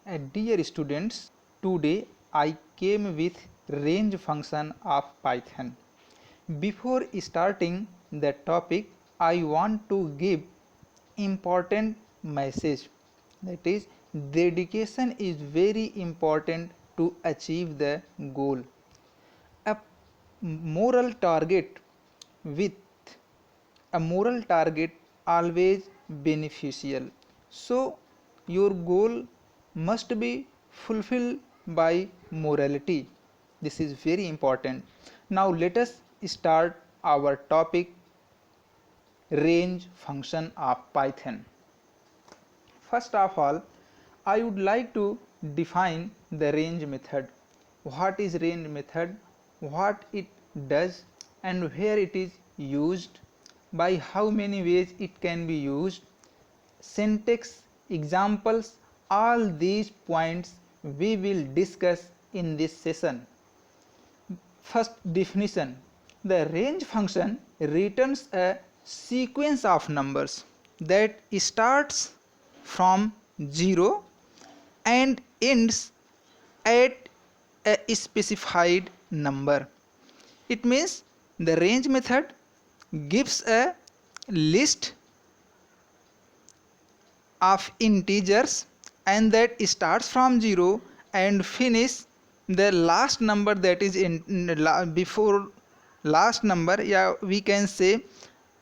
Dear students, today I came with range function of Python. Before starting the topic, I want to give important message, that is, dedication is very important to achieve the goal. A moral target with a moral target always beneficial, so your goal must be fulfilled by morality. This is very important. Now let us start our topic, range function of Python. First of all, I would like to define the range method. What is range method, what it does, and where it is used, by how many ways it can be used, syntax, examples, all these points we will discuss in this session. First definition: the range function returns a sequence of numbers that starts from 0 and ends at a specified number. It means the range method gives a list of integers and that starts from 0 and finish the last number, that is before last number, yeah, we can say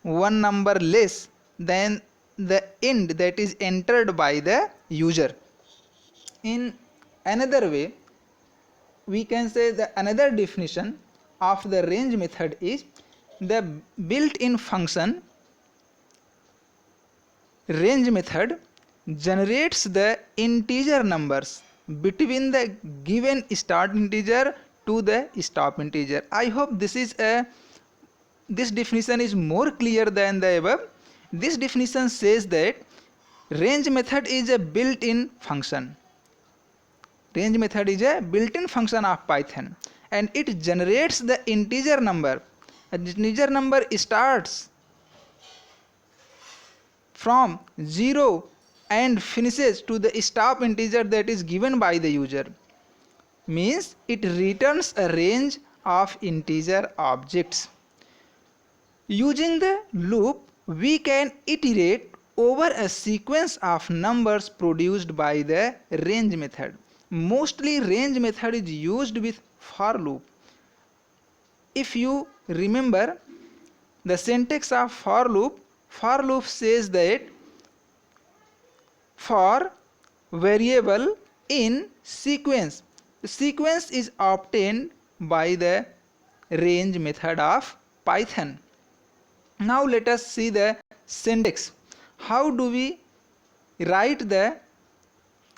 one number less than the end that is entered by the user. In another way, we can say the another definition of the range method is the built-in function range method generates the integer numbers between the given start integer to the stop integer. I hope this definition is more clear than the above. This definition says that range method is a built-in function. Range method is a built-in function of Python and it generates the integer number. An integer number starts from 0 and finishes to the stop integer that is given by the user. Means it returns a range of integer objects. Using the loop, we can iterate over a sequence of numbers produced by the range method. Mostly range method is used with for loop. If you remember the syntax of for loop says that for variable in sequence, the sequence is obtained by the range method of Python. Now let us see the syntax. How do we write the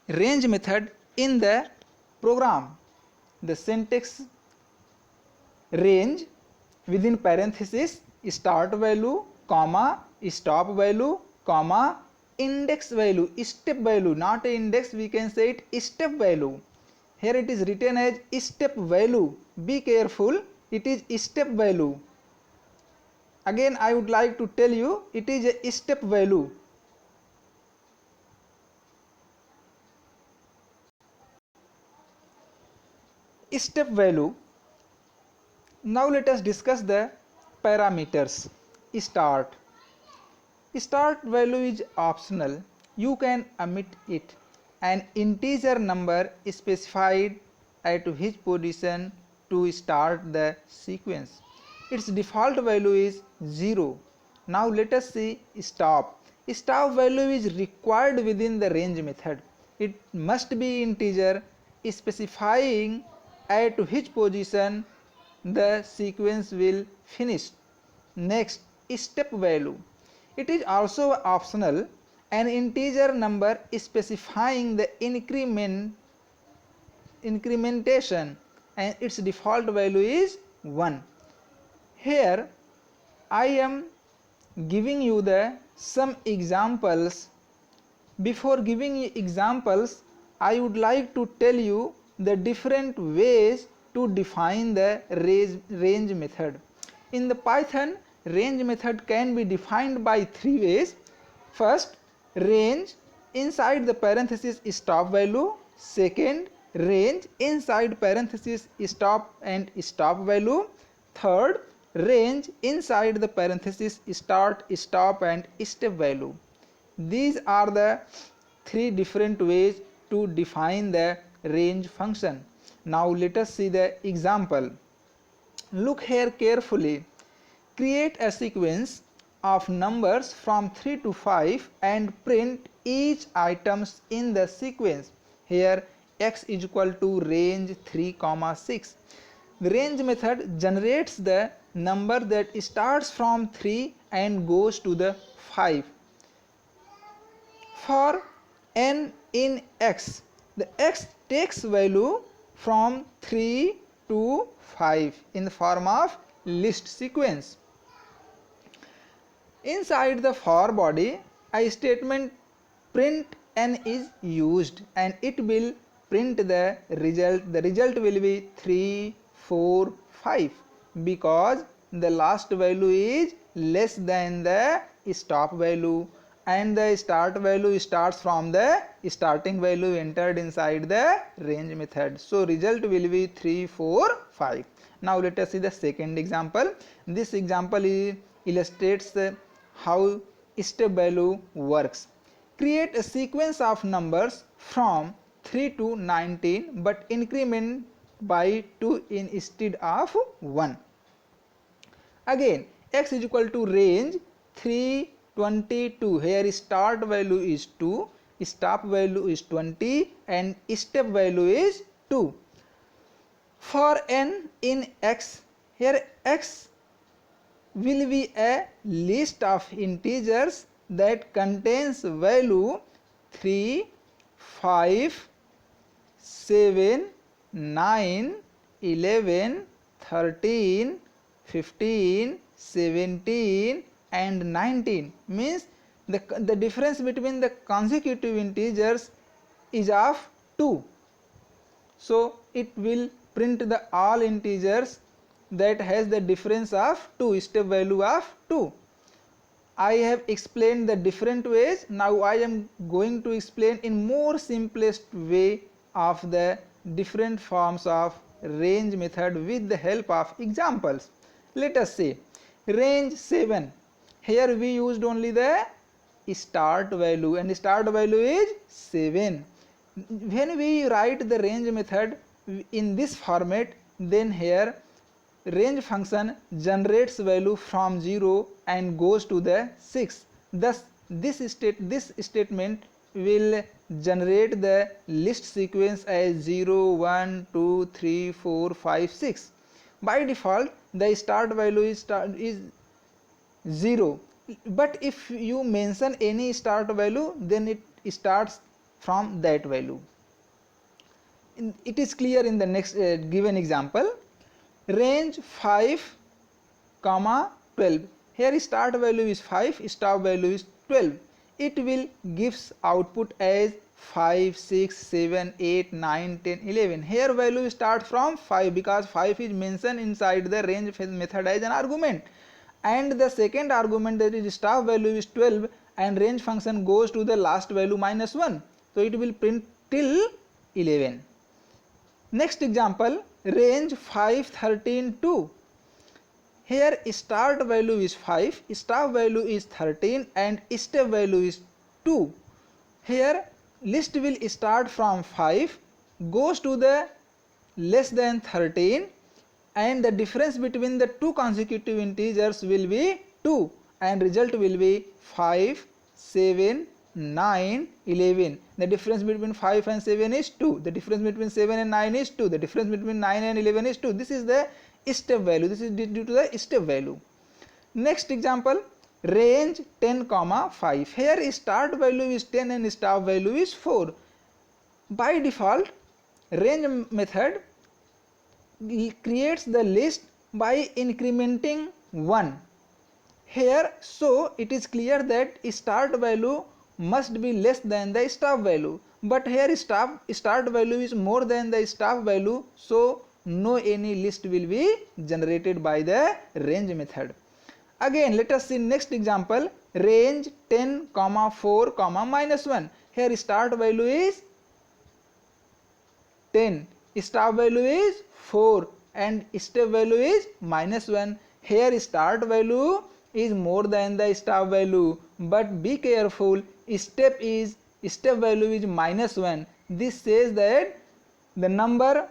range method in the program? The syntax: range within parenthesis start value, comma, stop value, comma, index value, step value, not a index, we can say it step value. Here it is written as step value. Be careful, it is step value. Again I would like to tell you, it is a step value. Step value. Now let us discuss the parameters. Start value is optional, you can omit it. An integer number is specified at which position to start the sequence. Its default value is 0. Now let us see stop. Stop value is required within the range method. It must be integer specifying at which position the sequence will finish. Next, step value. It is also optional, an integer number specifying the incrementation and its default value is 1. Here I am giving you some examples. Before giving you examples, I would like to tell you the different ways to define the range method. In the Python, range method can be defined by 3 ways. First, range inside the parenthesis stop value, Second, range inside parenthesis stop and stop value. Third, range inside the parenthesis start, stop and step value. These are the three different ways to define the range function. Now let us see the example. Look here carefully. Create a sequence of numbers from 3 to 5 and print each items in the sequence. Here x is equal to range 3, 6. The range method generates the number that starts from 3 and goes to the 5. For n in x, the x takes value from 3 to 5 in the form of list sequence. Inside the for body, a statement print n is used and it will print the result. The result will be 3, 4, 5 because the last value is less than the stop value and the start value starts from the starting value entered inside the range method. So result will be 3, 4, 5. Now let us see the second example. This example illustrates how step value works. Create a sequence of numbers from 3 to 19 but increment by 2 instead of 1. Again x is equal to range 3, 22. Here start value is 2, stop value is 20 and step value is 2. For n in x, here x will be a list of integers that contains value 3, 5, 7, 9, 11, 13, 15, 17 and 19. Means the difference between the consecutive integers is of 2. So it will print the all integers that has the difference of 2, step value of 2. I have explained the different ways. Now I am going to explain in more simplest way of the different forms of range method with the help of examples. Let us say range 7. Here we used only the start value and start value is 7. When we write the range method in this format, then here range function generates value from 0 and goes to the 6. Thus this statement will generate the list sequence as 0, 1, 2, 3, 4, 5, 6. By default the start value is 0, but if you mention any start value then it starts from that value. It is clear in the next given example. Range 5, 12. Here start value is 5, stop value is 12. It will gives output as 5, 6, 7, 8, 9, 10, 11. Here value start from 5 because 5 is mentioned inside the range method as an argument, and the second argument, that is stop value, is 12 and range function goes to the last value -1. So it will print till 11. Next example, range 5, 13, 2. Here start value is 5, stop value is 13 and step value is 2. Here list will start from 5, goes to the less than 13 and the difference between the two consecutive integers will be 2 and result will be 5, 7, 9, 11. The difference between 5 and 7 is 2. The difference between 7 and 9 is 2. The difference between 9 and 11 is 2. This is the step value. This is due to the step value. Next example, range 10, 5. Here start value is 10 and stop value is 4. By default, range method creates the list by incrementing 1. Here, so it is clear that start value must be less than the stop value, but here start value is more than the stop value, so no any list will be generated by the range method. Again let us see next example, range 10, 4, -1. Here start value is 10, start value is 4 and step value is -1. Here start value is more than the start value, but be careful, step value is -1. This says that the number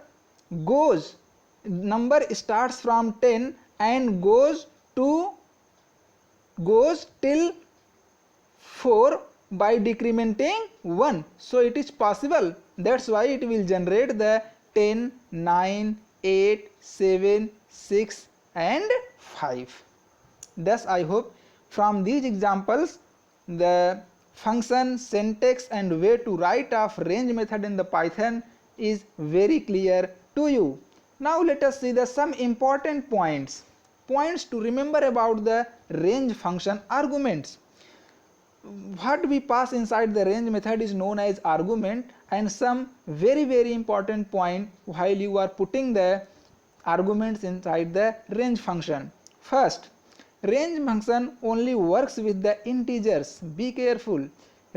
starts from 10 and goes till 4 by decrementing 1. So it is possible. That's why it will generate the 10, 9, 8, 7, 6 and 5. Thus I hope from these examples the function, syntax and way to write of range method in the Python is very clear to you. Now let us see the some important points to remember about the range function arguments. What we pass inside the range method is known as argument, and some very important point while you are putting the arguments inside the range function. First, range function only works with the integers. Be careful,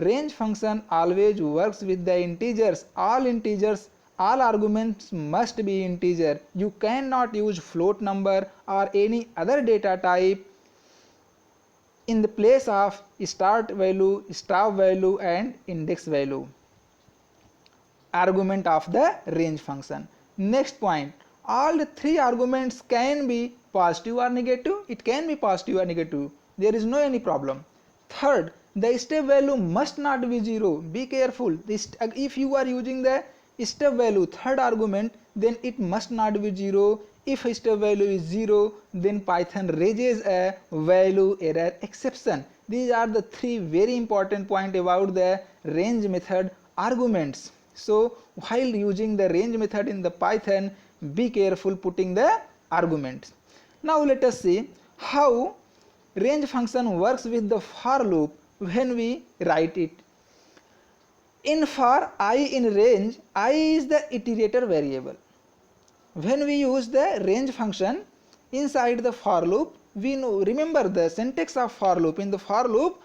range function always works with the integers. All arguments must be integer. You cannot use float number or any other data type in the place of start value, stop value and index value argument of the range function. Next point, all the three arguments can be positive or negative. It can be positive or negative. There is no any problem. Third, the step value must not be 0. Be careful. If you are using the step value third argument, then it must not be 0. If step value is 0, then Python raises a value error exception. These are the three very important points about the range method arguments. So while using the range method in the Python, be careful putting the arguments. Now let us see how range function works with the for loop when we write it. In for I in range, I is the iterator variable. When we use the range function inside the for loop, we know, remember the syntax of for loop. In the for loop,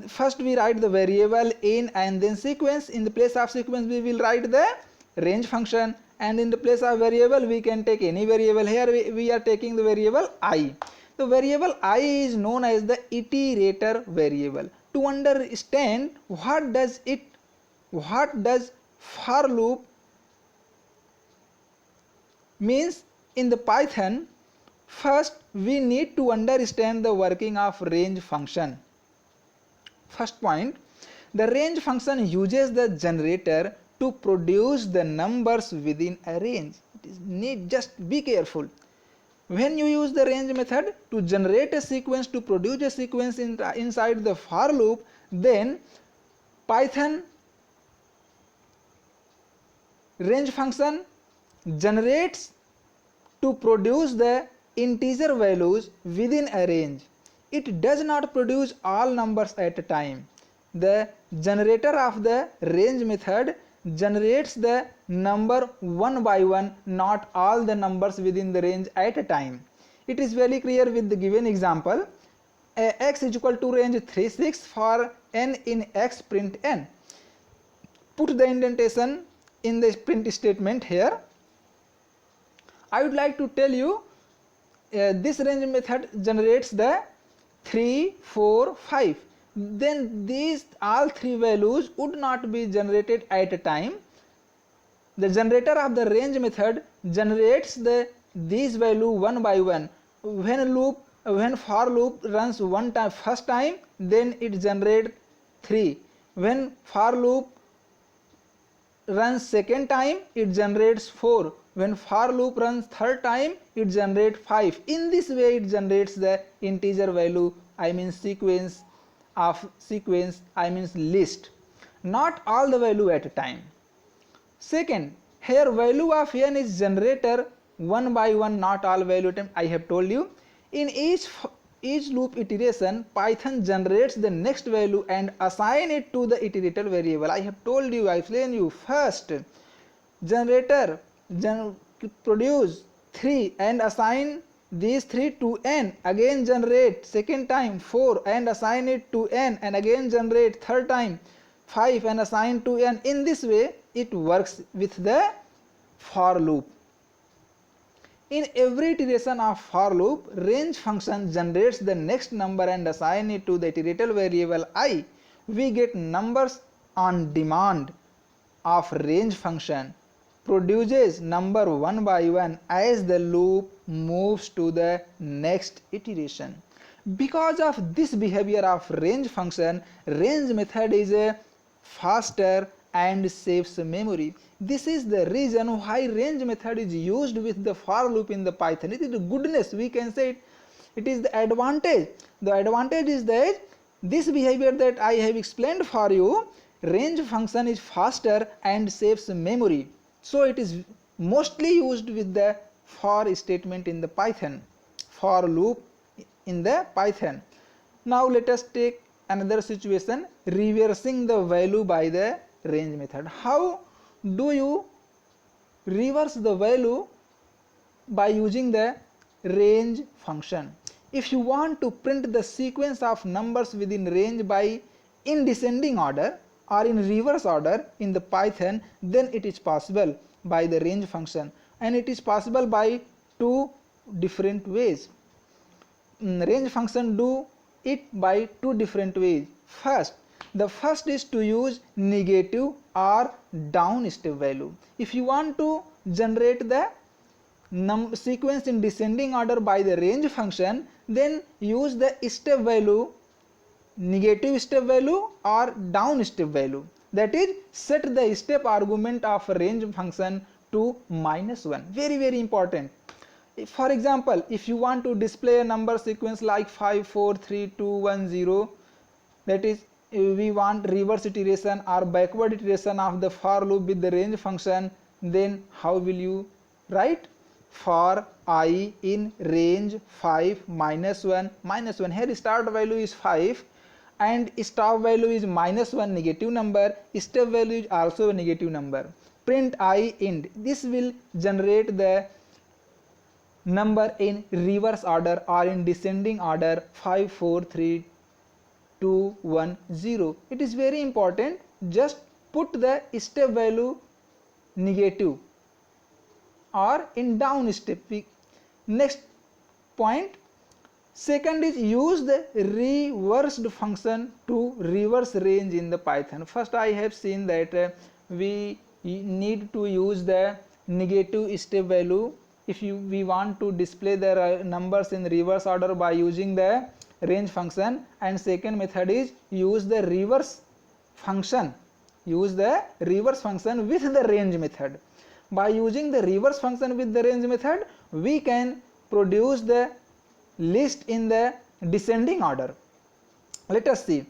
first we write the variable in and then sequence. In the place of sequence we will write the range function, and in the place of variable we can take any variable. Here we are taking the variable I. The variable I is known as the iterator variable. To understand what does for loop means in the Python, first we need to understand the working of range function. First point, the range function uses the generator to produce the numbers within a range. It is just be careful. When you use the range method to generate a sequence, to produce a sequence inside the for loop, then Python range function generates to produce the integer values within a range. It does not produce all numbers at a time. The generator of the range method generates the number one by one, not all the numbers within the range at a time. It is very clear with the given example. X is equal to range 3, 6 for n in x print n. Put the indentation in the print statement here. I would like to tell you this range method generates the 3, 4, 5. Then these all three values would not be generated at a time. The generator of the range method generates these value one by one. When for loop runs one time first time, then it generates 3. When for loop runs second time, it generates 4. When for loop runs third time, it generates 5. In this way it generates the integer value, I mean sequence, list, not all the value at a time. Second, here value of n is generator one by one, not all value at a time. I have told you, in each loop iteration, Python generates the next value and assign it to the iterator variable. I have told you, I explained you. First, generator produce 3 and assign these 3 to n, again generate second time 4 and assign it to n, and again generate third time 5 and assign to n. In this way it works with the for loop. In every iteration of for loop, range function generates the next number and assign it to the iterator variable I. We get numbers on demand of range function produces number one by one as the loop moves to the next iteration. Because of this behavior of range function, range method is a faster and saves memory. This is the reason why range method is used with the for loop in the Python. It is the goodness, we can say it is the advantage. The advantage is that this behavior that I have explained for you, range function is faster and saves memory. So it is mostly used with the for statement in the Python, for loop in the Python. Now let us take another situation, reversing the value by the range method. How do you reverse the value? By using the range function. If you want to print the sequence of numbers within range by in descending order or in reverse order in the Python, then it is possible by the range function, and it is possible by two different ways. Range function do it by two different ways. The first is to use negative or down step value. If you want to generate the sequence in descending order by the range function, then use the step value, negative step value or down step value. That is, set the step argument of range function to -1. Very important. For example, if you want to display a number sequence like 5 4 3 2 1 0, that is, we want reverse iteration or backward iteration of the for loop with the range function, then how will you write? For I in range 5 -1 -1. Here start value is 5 and stop value is -1, negative number. Step value is also a negative number. Print I int. This will generate the number in reverse order or in descending order 5 4 3 2 1 0. It is very important. Just put the step value negative or in down step. Next point, second is use the reversed function to reverse range in the Python. First I have seen that we need to use the negative step value if we want to display the numbers in reverse order by using the range function, and second method is use the reverse function. Use the reverse function with the range method. By using the reverse function with the range method, we can produce the list in the descending order. Let us see.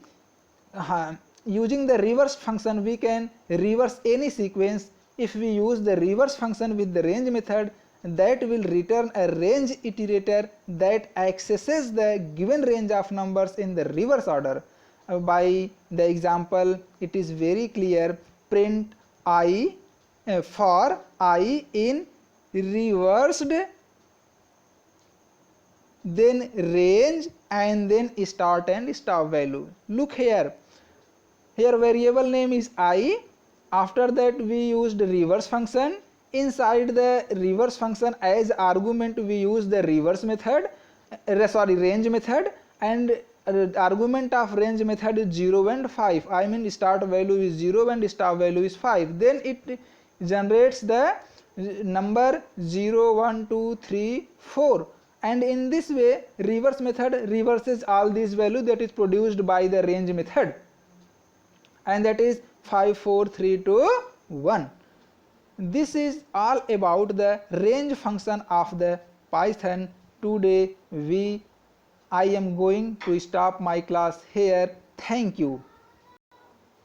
Using the reverse function, we can reverse any sequence. If we use the reverse function with the range method, that will return a range iterator that accesses the given range of numbers in the reverse order. By the example, it is very clear. Print I for I in reversed, then range, and then start and stop value. Look here. Here variable name is I. After that we used reverse function. Inside the reverse function as argument we use the reverse method, range method, and argument of range method is 0 and 5. I mean start value is 0 and stop value is 5. Then it generates the number 0 1 2 3 4, and in this way reverse method reverses all these values that is produced by the range method, and that is 5 4 3 2 1. This is all about the range function of the Python. Today I am going to stop my class here. Thank you.